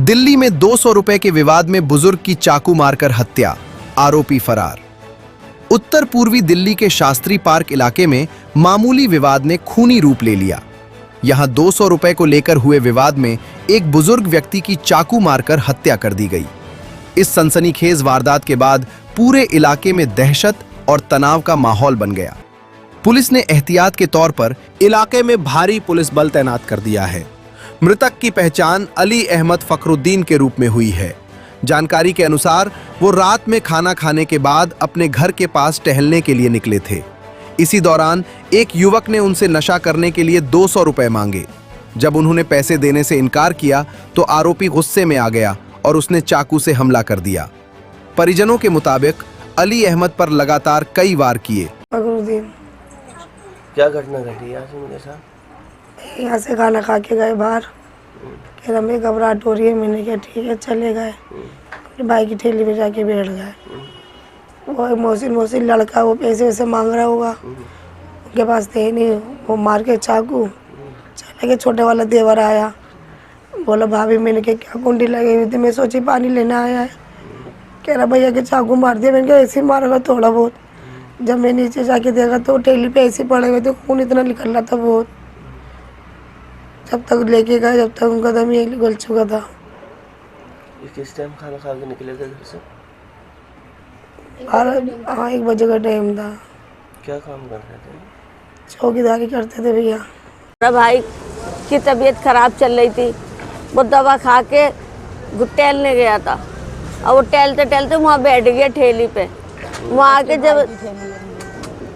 दिल्ली में 200 रुपए के विवाद में बुजुर्ग की चाकू मारकर हत्या, आरोपी फरार। उत्तर पूर्वी दिल्ली के शास्त्री पार्क इलाके में मामूली विवाद ने खूनी रूप ले लिया। यहां 200 रुपए को लेकर हुए विवाद में एक बुजुर्ग व्यक्ति की चाकू मारकर हत्या कर दी गई। इस सनसनीखेज वारदात के बाद पूरे इलाके में दहशत और तनाव का माहौल बन गया। पुलिस ने एहतियात के तौर पर इलाके में भारी पुलिस बल तैनात कर दिया है। मृतक की पहचान अली अहमद फखरुद्दीन के रूप में हुई है। जानकारी के अनुसार वो रात में खाना खाने के बाद अपने घर के पास टहलने के लिए निकले थे। इसी दौरान एक युवक ने उनसे नशा करने के लिए 200 रुपए मांगे। जब उन्होंने पैसे देने से इनकार किया तो आरोपी गुस्से में आ गया और उसने चाकू से हमला कर दिया। परिजनों के मुताबिक अली अहमद पर लगातार कई वार किए। क्या घटना घटी यहाँ से मेरे साथ? यहाँ से खाना खा के गए बाहर, कह रहा मैं घबराहट हो रही है। मैंने कहा ठीक है, चले गए। अपने भाई की ठेली पे जाके बैठ गए। वो मोहसिन लड़का, वो पैसे वैसे मांग रहा होगा, उनके पास थे नहीं। वो मार के चाकू चले गए। छोटे वाला देवर आया, बोला भाभी, मैंने कहा क्या कुंडी लगी हुई थी, मैं सोची पानी लेना आया है। कह रहा भैया के चाकू मार दिया। मैंने कहा ऐसे ही मारेगा थोड़ा बहुत। जब मैं नीचे जाके देखा तो ठेली पे ऐसे पड़े हुए थे, खून इतना निकल रहा था बहुत। जब तक लेके गए जब तक उनका दम ये गल चुका था। किस टाइम खाना खा के निकले थे घर से? 1 बजे का टाइम था। क्या काम कर रहे थे? चौकीदारी करते थे भैया। मेरा भाई की तबीयत खराब चल रही थी, वो दवा खा के टहलने गया था और वो टहलते टहलते वहाँ बैठ गया ठेली पे। वहाँ आके जब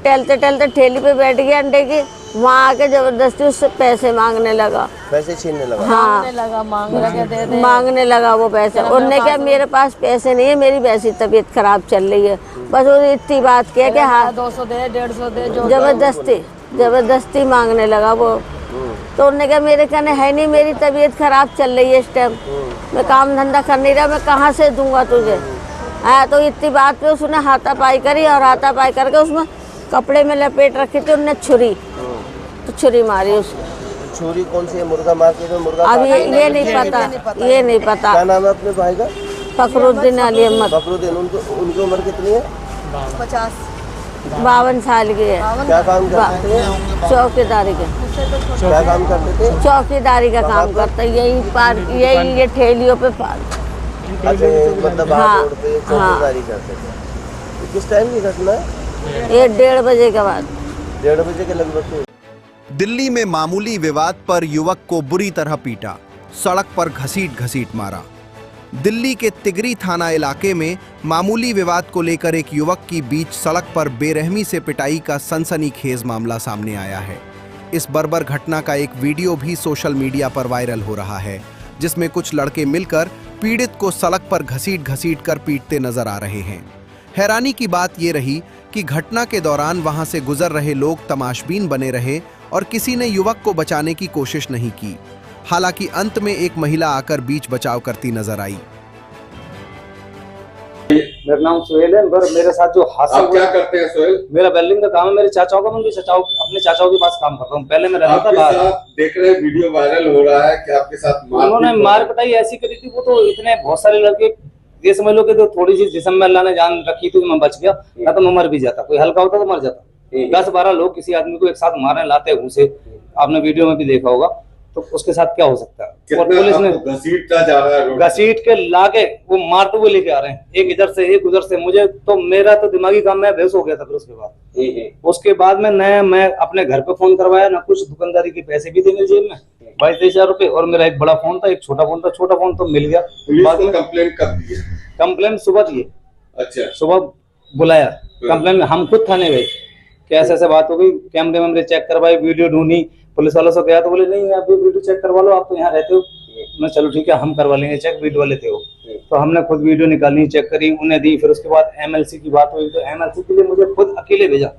टहलते टहलते ठेली पे बैठ गया अंडे की, वहाँ आके जबरदस्ती उससे पैसे मांगने लगा। पैसे छीनने लगा? हाँ, मांगने लगा वो पैसे। उन्होंने कहा मेरे पास पैसे नहीं है, मेरी वैसी तबीयत खराब चल रही है। बस वो इतनी बात किया कि हाँ 200 दे, 150 दे, जबरदस्ती मांगने लगा वो। तो उन्होंने कहा मेरे कहने है नहीं, मेरी तबीयत खराब चल रही है इस टाइम, मैं काम धंधा कर नहीं रहा, मैं कहाँ से दूंगा तुझे। हाँ, तो इतनी बात पे उसने हाथापाई करी और हाथापाई करके उसमें कपड़े में लपेट रखी थी उन्होंने छुरी, तो छुरी मारी उसको। छुरी कौन सी है? मुर्गा मार के? मुर्गा अब ये नहीं पता। क्या नाम है अपने भाई का? फखरुद्दीन अली अहमद। फखरुद्दीन। उनकी उम्र कितनी है? 52 साल की है। क्या काम करते थे? चौकीदारी के। क्या काम करते थे? चौकीदारी का काम करते, यही ये ठेलियों पे मतलब चौकीदारी करते थे। किस टाइम की घटना है? ये 1:30 बजे के बाद। 1:30 बजे के लगभग। दिल्ली में मामूली विवाद पर युवक को बुरी तरह पीटा, सड़क पर घसीट मारा। दिल्ली के तिगरी थाना इलाके में मामूली विवाद को लेकर एक युवक की बीच सड़क पर बेरहमी से पिटाई का सनसनीखेज मामला सामने आया है। इस बर्बर घटना का एक वीडियो भी सोशल मीडिया पर वायरल हो रहा है, जिसमें कुछ लड़के मिलकर पीड़ित को सड़क पर घसीट कर पीटते नजर आ रहे हैं। हैरानी की बात यह रही कि घटना के दौरान वहां से गुजर रहे लोग तमाशबीन बने रहे और किसी ने युवक को बचाने की कोशिश नहीं की। हालांकि अंत में एक महिला आकर बीच बचाव करती नजर आई। मेरा नाम सोहेल है। मेरे साथ जो हादसा क्या करते हैं सोहेल? मेरा वेल्डिंग का काम है। मेरे चाचाओं का, मैं अपने चाचाओं के पास काम करता हूँ। पहले मैं रहता था। देख रहे हैं वीडियो वायरल हो रहा है कि आपके साथ उन्होंने मार पिटाई ऐसी करी थी। वो तो इतने बहुत सारे लड़के, ये समझ लो कि तो थोड़ी सी जिस्म में अल्लाह ने जान रखी थी, मैं बच गया, या तो मैं मर भी जाता। कोई हल्का होता तो मर जाता। 10-12 लोग किसी आदमी को एक साथ मारने लाते घूसे, आपने वीडियो में भी देखा होगा, तो उसके साथ क्या हो सकता है। और पुलिस ने घसीट के लाके वो मारते हुए लेके आ रहे हैं, एक इधर से एक उधर से। मुझे तो मेरा तो दिमागी काम में बेहोश हो गया था। फिर उसके बाद मैं अपने घर पे फोन करवाया, ना कुछ दुकानदारी के पैसे भी थे मेरी जेब में, 22-23 हजार रुपए, और मेरा एक बड़ा फोन था, एक छोटा फोन था। छोटा फोन तो मिल गया। बाद में कंप्लेंट कब दी? कंप्लेंट सुबह दिए। अच्छा, सुबह बुलाया कंप्लेंट। हम खुद थाने गए कि ऐसे बात हो गई, कैमरे वैमरे चेक करवाए, वीडियो ढूंढी। पुलिस वालों से गया तो बोले नहीं, आप वीडियो चेक करवा लो, आप तो यहाँ रहते हो। मैं चलो ठीक है, हम करवा लेंगे चेक, वीडियो वाले थे वो। तो हमने खुद वीडियो निकाली, चेक करी, उन्हें दी। फिर उसके बाद MLC की बात हुई, तो MLC के लिए मुझे खुद अकेले भेजा।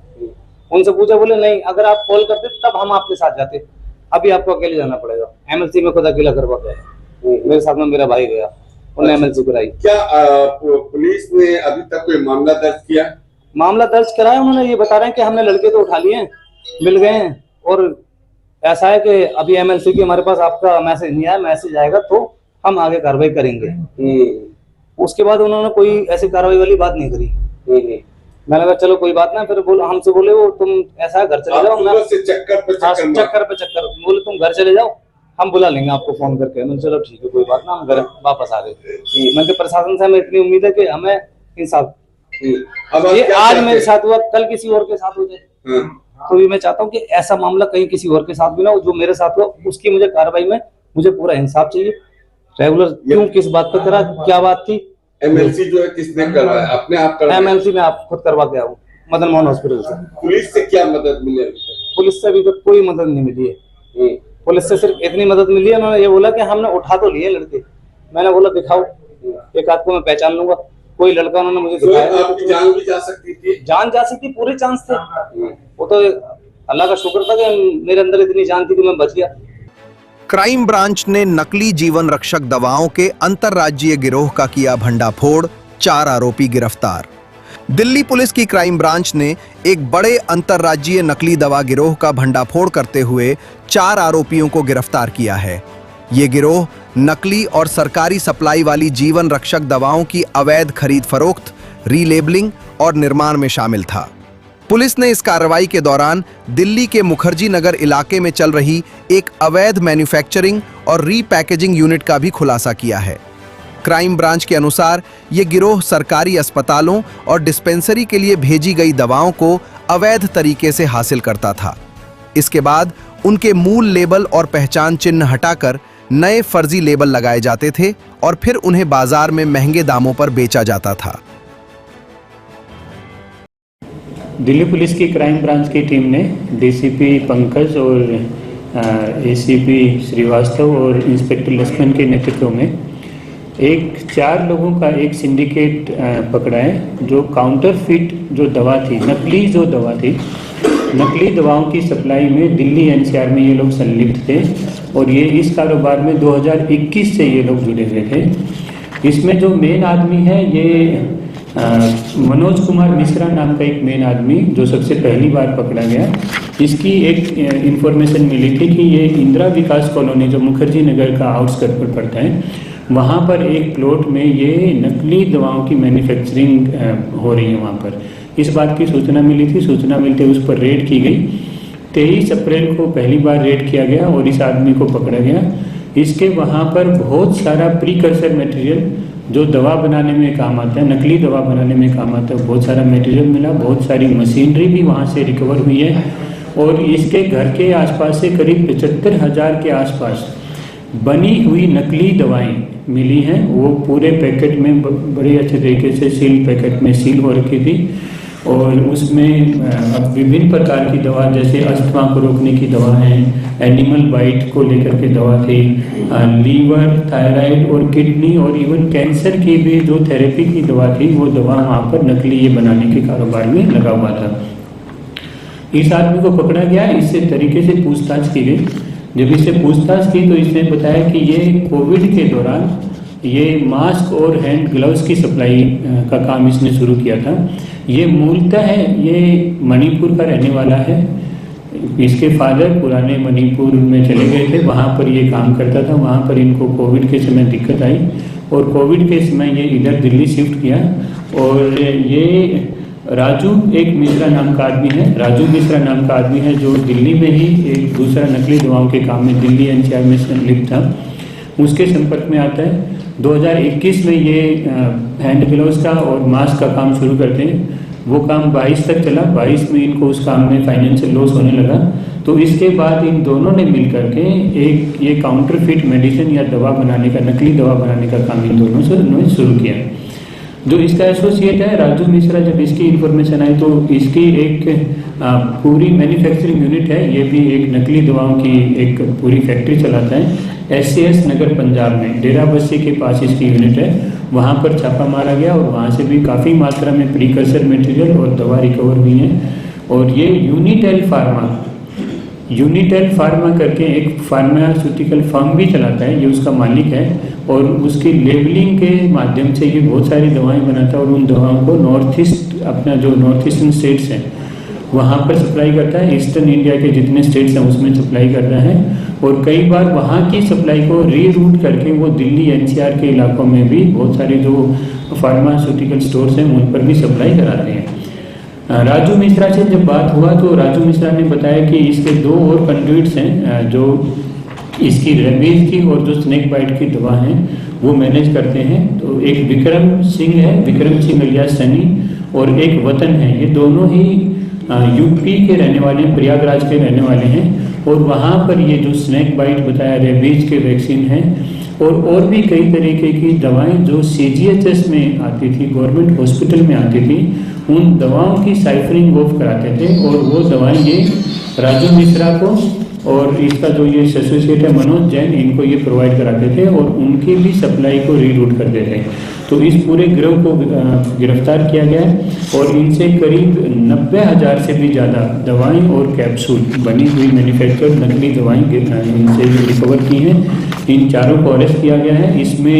उनसे पूछा, बोले नहीं, अगर आप कॉल करते तब हम आपके साथ जाते, अभी आपको अकेले जाना पड़ेगा। MLC में खुद अकेला करवा गया। मेरे साथ में मेरा भाई गया, उन्हें MLC कराई। क्या पुलिस ने अभी तक कोई मामला दर्ज किया? मामला दर्ज कराया उन्होंने। ये बता रहे हैं कि हमने लड़के तो उठा लिए, मिल गए हैं, और ऐसा है कि अभी MLC की हमारे पास आपका मैसेज नहीं आया, मैसेज आएगा तो हम आगे कार्रवाई करेंगे। उसके बाद उन्होंने कोई ऐसी कार्रवाई वाली बात नहीं करी। मैंने कहा चलो कोई बात ना, फिर हमसे बोले वो तुम ऐसा घर चले जाओ, मैं चक्कर पे चक्कर बोले तुम घर चले जाओ, हम बुला लेंगे आपको फोन करके। मैंने चलो ठीक है कोई बात ना, हम घर वापस आ गए। मैंने प्रशासन से हमें इतनी उम्मीद है कि हमें इंसाफ, ये आज मेरे साथ हुआ कल किसी और के साथ हो जाए, तो भी मैं चाहता हूँ कि ऐसा मामला कहीं किसी और के साथ भी ना हो। जो मेरे साथ हुआ उसकी मुझे कार्रवाई में मुझे पूरा इंसाफ चाहिए। रेगुलर क्यों, किस बात पर करा, क्या बात थी। एमएलसी जो है किसने करवाया? अपने आप करवाया? एमएलसी में आप खुद करवा के आऊँ मदन मोहन हॉस्पिटल से। पुलिस से क्या मदद मिली? पुलिस से अभी तक कोई मदद नहीं मिली है। पुलिस से सिर्फ इतनी मदद मिली है, उन्होंने ये बोला कि हमने उठा तो लिए लड़के। मैंने बोला दिखाओ, एक आध को मैं पहचान लूंगा। कोई लड़का उन्होंने मुझे दिखाया। आपकी जान भी जा सकती थी? जान जा सकती, पूरे चांस थे। वो तो अल्लाह का शुक्र था कि मेरे अंदर इतनी जान थी कि मैं बच गया। क्राइम ब्रांच ने नकली जीवन रक्षक दवाओं के अंतर्राज्यीय गिरोह का किया भंडाफोड़, 4 आरोपी गिरफ्तार। दिल्ली पुलिस की क्राइम ब्रांच ने एक बड़े अंतर्राज्यीय नकली दवा गिरोह का भंडाफोड़ करते हुए 4 आरोपियों को गिरफ्तार किया है। ये गिरोह नकली और सरकारी सप्लाई वाली जीवन रक्षक दवाओं की अवैध खरीद फरोख्त, रीलेबलिंग और निर्माण में शामिल था। पुलिस ने इस कार्रवाई के दौरान दिल्ली के मुखर्जी नगर इलाके में चल रही एक अवैध मैन्युफैक्चरिंग और रीपैकेजिंग यूनिट का भी खुलासा किया है। क्राइम ब्रांच के अनुसार ये गिरोह सरकारी अस्पतालों और डिस्पेंसरी के लिए भेजी गई दवाओं को अवैध तरीके से हासिल करता था। इसके बाद उनके मूल लेबल और पहचान चिन्ह हटाकर नए फर्जी लेबल लगाए जाते थे और फिर उन्हें बाजार में महंगे दामों पर बेचा जाता था। दिल्ली पुलिस की क्राइम ब्रांच की टीम ने डीसीपी पंकज और एसीपी श्रीवास्तव और इंस्पेक्टर लक्ष्मण के नेतृत्व में 4 लोगों का एक सिंडिकेट पकड़ा है, जो काउंटरफिट जो दवा थी, नकली जो दवा थी, नकली दवाओं की सप्लाई में दिल्ली एनसीआर में ये लोग संलिप्त थे और ये इस कारोबार में 2021 से ये लोग जुड़े हुए थे। इसमें जो मेन आदमी है ये मनोज कुमार मिश्रा नाम का एक मेन आदमी, जो सबसे पहली बार पकड़ा गया। इसकी एक इंफॉर्मेशन मिली थी कि ये इंदिरा विकास कॉलोनी जो मुखर्जी नगर का आउटस्कर्ट पर पड़ता है, वहाँ पर एक प्लॉट में ये नकली दवाओं की मैन्युफैक्चरिंग हो रही है। वहाँ पर इस बात की सूचना मिली थी। सूचना मिलते उस पर रेड की गई। 23 अप्रैल को पहली बार रेड किया गया और इस आदमी को पकड़ा गया। इसके वहाँ पर बहुत सारा प्रीकर्सर मटेरियल जो दवा बनाने में काम आता है, नकली दवा बनाने में काम आता है, बहुत सारा मटेरियल मिला। बहुत सारी मशीनरी भी वहाँ से रिकवर हुई है और इसके घर के आसपास से करीब 75,000 के आसपास बनी हुई नकली दवाएं मिली हैं। वो पूरे पैकेट में बड़े अच्छे तरीके से सील पैकेट में सील हो रखी थी और उसमें अब विभिन्न प्रकार की दवा, जैसे अस्थमा को रोकने की दवा है, एनिमल बाइट को लेकर के दवा थी, लीवर, थायराइड और किडनी और इवन कैंसर की भी जो थेरेपी की दवा थी, वो दवा वहाँ पर नकली ये बनाने के कारोबार में लगा हुआ था। इस आदमी को पकड़ा गया। इससे तरीके से पूछताछ की गई। जब इससे पूछताछ की तो इसने बताया कि ये कोविड के दौरान ये मास्क और हैंड ग्लव्स की सप्लाई का काम इसने शुरू किया था। ये मूलतः है, ये मणिपुर का रहने वाला है। इसके फादर पुराने मणिपुर में चले गए थे, वहाँ पर ये काम करता था। वहाँ पर इनको कोविड के समय दिक्कत आई और कोविड के समय ये इधर दिल्ली शिफ्ट किया। और ये राजू एक मिश्रा नाम का आदमी है, राजू मिश्रा नाम का आदमी है, जो दिल्ली में ही एक दूसरा नकली दवाओं के काम में दिल्ली एनसीआर में संलिप्त था, उसके संपर्क में आता है। 2021 में ये हैंड ग्लव्स का और मास्क का काम शुरू करते हैं। वो काम 22 तक चला। 22 में इनको उस काम में फाइनेंशियल लॉस होने लगा। तो इसके बाद इन दोनों ने मिल करके एक ये काउंटरफिट मेडिसिन या दवा बनाने का, नकली दवा बनाने का काम इन दोनों से शुरू किया। जो इसका एसोसिएट है राजू मिश्रा, जब इसकी इन्फॉर्मेशन आई तो इसकी एक पूरी मैन्युफैक्चरिंग यूनिट है। ये भी एक नकली दवाओं की एक पूरी फैक्ट्री चलाता है। SCS नगर पंजाब में डेरा बस्सी के पास इसकी यूनिट है। वहाँ पर छापा मारा गया और वहाँ से भी काफ़ी मात्रा में प्रीकर्सर मटेरियल और दवा रिकवर हुई है। और ये यूनिटेल फार्मा करके एक फार्मास्यूटिकल फर्म भी चलाता है, ये उसका मालिक है। और उसकी लेबलिंग के माध्यम से ये बहुत सारी दवाएं बनाता है और उन दवाओं को नॉर्थ ईस्टर्न स्टेट्स हैं वहाँ पर सप्लाई करता है, ईस्टर्न इंडिया के जितने स्टेट्स हैं उसमें सप्लाई करता है, और कई बार वहाँ की सप्लाई को रीरूट करके वो दिल्ली एनसीआर के इलाकों में भी बहुत सारे जो फार्मास्यूटिकल स्टोर्स हैं उन पर भी सप्लाई कराते हैं। राजू मिश्रा से जब बात हुआ तो राजू मिश्रा ने बताया कि इसके 2 और कंडक्ट्स हैं जो इसकी रेबीज की और जो स्नेक बाइट की दवा है वो मैनेज करते हैं। तो एक विक्रम सिंह है, विक्रम सिंह अलियास सनी, और एक वतन है, ये दोनों ही यूपी के रहने वाले हैं, प्रयागराज के रहने वाले हैं, और वहाँ पर ये जो स्नेक बाइट बताया रेबीज के वैक्सीन है और भी कई तरीके की दवाएं जो CGHS में आती थी, गवर्नमेंट हॉस्पिटल में आती थी, उन दवाओं की साइफरिंग ऑफ कराते थे, और वो दवाएं ये राजू मिश्रा को और इसका जो ये एसोसिएट है मनोज जैन, इनको ये प्रोवाइड कराते थे और उनकी भी सप्लाई को रीरूट करते थे। तो इस पूरे गिरोह को गिरफ्तार किया गया है और इनसे करीब 90,000 से भी ज़्यादा दवाएं और कैप्सूल बनी हुई मैन्युफैक्चर्ड नकली दवाएं इनसे रिकवर की हैं। इन चारों को अरेस्ट किया गया है। इसमें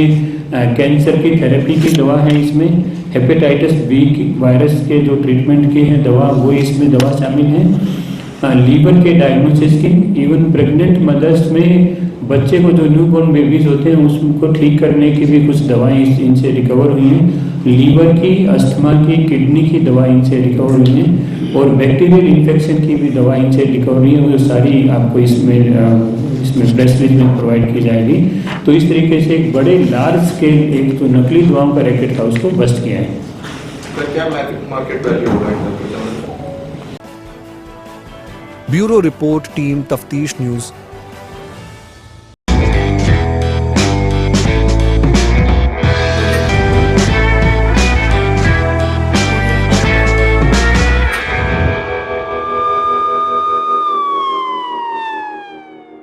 कैंसर की थेरेपी की दवा है, इसमें हेपेटाइटिस बी वायरस के जो ट्रीटमेंट की है दवा, वो इसमें दवा शामिल है। लीवर के डायग्नोसिस की, इवन प्रेग्नेंट मदर्स में बच्चे को जो न्यूबॉर्न बेबीज होते हैं उसको ठीक करने की भी कुछ दवाएं इनसे रिकवर हुई हैं। लीवर की, अस्थमा की, किडनी की दवा इनसे रिकवर हुई हैं और बैक्टीरियल इन्फेक्शन की भी दवा इनसे रिकवर हुई है। वो सारी आपको इसमें प्रेस रिलीज में प्रोवाइड की जाएगी। तो इस तरीके से एक बड़े लार्ज स्केल एक जो नकली दवाओं का रैकेट था उसको बस्ट किया है। क्या मार्केट वैल्यू होगा? ब्यूरो रिपोर्ट, टीम तफ्तीश न्यूज़,